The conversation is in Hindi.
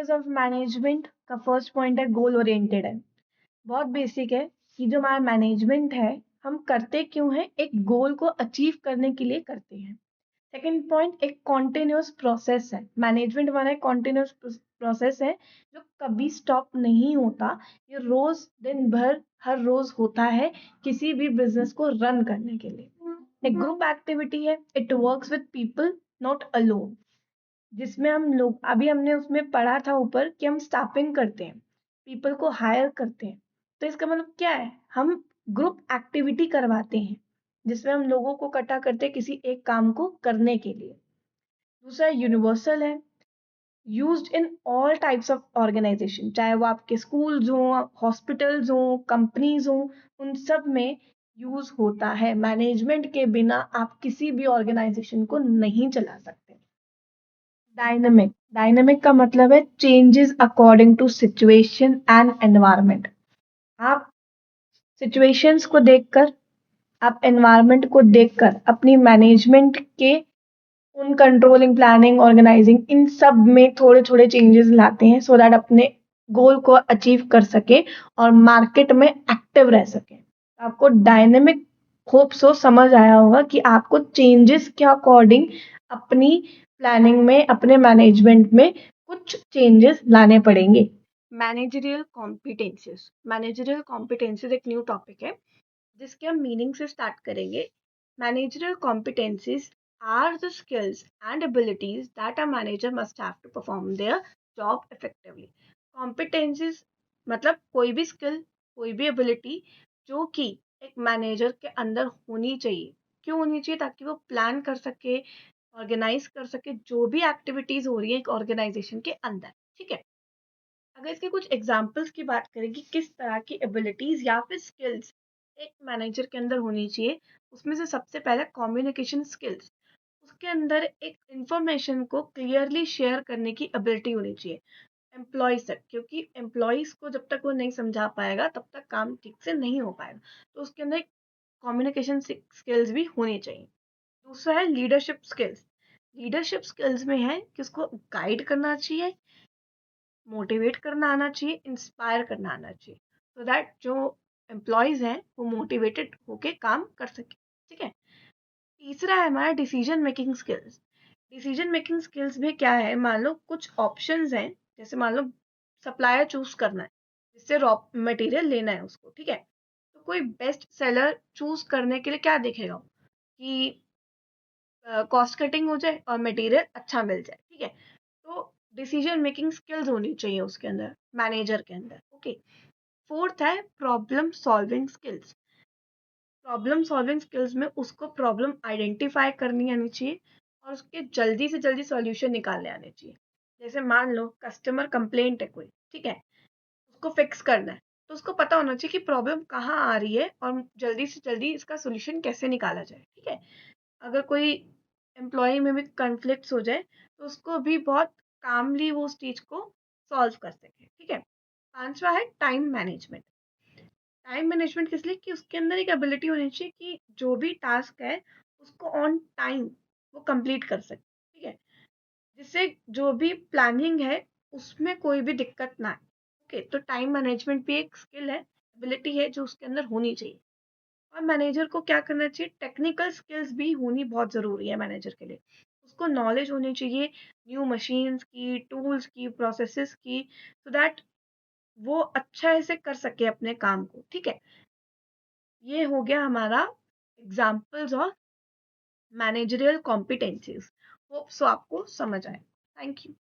एरियाज ऑफ मैनेजमेंट का फर्स्ट पॉइंट है गोल ओरिएंटेड है। बहुत बेसिक है कि जो हमारा मैनेजमेंट है हम करते क्यों हैं, एक गोल को अचीव करने के लिए करते हैं। सेकंड पॉइंट एक कॉन्टिन्यूस प्रोसेस है। मैनेजमेंट हमारा एक कॉन्टिन्यूस प्रोसेस है जो कभी स्टॉप नहीं होता। ये रोज दिन भर हर रोज होता है किसी भी बिजनेस को रन करने के लिए। एक ग्रुप एक्टिविटी है, it works with people not alone, जिसमें हम लोग अभी हमने उसमें पढ़ा था ऊपर कि हम स्टाफिंग करते हैं, पीपल को हायर करते हैं। तो इसका मतलब क्या है, हम ग्रुप एक्टिविटी करवाते हैं जिसमें हम लोगों को इकट्ठा करते हैं किसी एक काम को करने के लिए। दूसरा यूनिवर्सल है, used in all types of organisation, चाहे वो आपके स्कूल्स हों, हॉस्पिटल्स हों, कंपनीज हों, उन सब में यूज होता है। मैनेजमेंट के बिना आप किसी भी ऑर्गेनाइजेशन को नहीं चला सकते। डायनेमिक, डायनेमिक का मतलब है changes according to situation and environment. आप सिचुएशंस को देखकर, आप एनवायरनमेंट को देखकर अपनी मैनेजमेंट के उन कंट्रोलिंग, प्लानिंग, ऑर्गेनाइजिंग, इन सब में थोड़े थोड़े चेंजेस लाते हैं सो दैट अपने गोल को अचीव कर सके और मार्केट में एक्टिव रह सके। आपको डायनेमिक होप सो समझ आया होगा कि आपको चेंजेस के अकॉर्डिंग अपनी प्लानिंग में, अपने मैनेजमेंट में कुछ चेंजेस लाने पड़ेंगे। मैनेजरियल कॉम्पिटेंसीज, मैनेजरियल कॉम्पिटेंसीज एक न्यू टॉपिक है जिसके हम मीनिंग से स्टार्ट करेंगे। Managerial competencies are the skills and abilities that a manager must have to perform their job effectively. Competencies मतलब कोई भी skill, कोई भी ability जो कि एक मैनेजर के अंदर होनी चाहिए। क्यों होनी चाहिए? ताकि वो प्लान कर सके, ऑर्गेनाइज कर सके जो भी एक्टिविटीज हो रही है एक ऑर्गेनाइजेशन के अंदर। ठीक है, अगर इसके कुछ एग्जाम्पल्स की बात करें कि किस तरह की एबिलिटीज या फिर स्किल्स एक मैनेजर के अंदर होनी चाहिए, उसमें से सबसे पहले कम्युनिकेशन स्किल्स। उसके अंदर एक इंफॉर्मेशन को क्लियरली शेयर करने की एबिलिटी होनी चाहिए एम्प्लॉयज तक, क्योंकि एम्प्लॉयज को जब तक वो नहीं समझा पाएगा तब तक काम ठीक से नहीं हो पाएगा। तो उसके अंदर कम्युनिकेशन स्किल्स भी होनी चाहिए। दूसरा है लीडरशिप स्किल्स। लीडरशिप स्किल्स में है कि उसको गाइड करना चाहिए, मोटिवेट करना आना चाहिए, इंस्पायर करना आना चाहिए, सो दैट जो एम्प्लॉयज हैं वो मोटिवेटेड होके काम कर सके। ठीक है, तीसरा है हमारा decision making skills. Decision making skills में क्या है, मान लो कुछ ऑप्शंस हैं, जैसे मान लो सप्लायर चूज करना है जिससे रॉ मटेरियल लेना है उसको। ठीक है, तो कोई बेस्ट सेलर चूज करने के लिए क्या देखेगा कि कॉस्ट कटिंग हो जाए और मटेरियल अच्छा मिल जाए। ठीक है, तो डिसीजन मेकिंग स्किल्स होनी चाहिए उसके अंदर, मैनेजर के अंदर। ओके, फोर्थ है problem solving skills. Problem solving skills में उसको प्रॉब्लम आइडेंटिफाई करनी आनी चाहिए और उसके जल्दी से जल्दी सॉल्यूशन निकालने आने चाहिए। जैसे मान लो कस्टमर कंप्लेंट है कोई, ठीक है, उसको फिक्स करना है, तो उसको पता होना चाहिए कि प्रॉब्लम कहाँ आ रही है और जल्दी से जल्दी इसका सोल्यूशन कैसे निकाला जाए। ठीक है, अगर कोई एम्प्लॉय में भी कॉन्फ्लिक्ट्स हो जाए तो उसको भी बहुत कामली वो उस चीज को सॉल्व कर सके। ठीक है, पांचवा है टाइम मैनेजमेंट। टाइम मैनेजमेंट किस लिए कि उसके अंदर एक एबिलिटी होनी चाहिए कि जो भी टास्क है उसको ऑन टाइम वो कंप्लीट कर सके। ठीक है, जिससे जो भी प्लानिंग है उसमें कोई भी दिक्कत ना आए। ओके, तो टाइम मैनेजमेंट भी एक स्किल है, एबिलिटी है जो उसके अंदर होनी चाहिए। और मैनेजर को क्या करना चाहिए, टेक्निकल स्किल्स भी होनी बहुत ज़रूरी है मैनेजर के लिए। उसको नॉलेज होनी चाहिए न्यू मशीन्स की, टूल्स की, प्रोसेसेस की, सो दैट वो अच्छा से कर सके अपने काम को। ठीक है, ये हो गया हमारा examples of managerial competencies. Hope so आपको समझ आए। Thank you.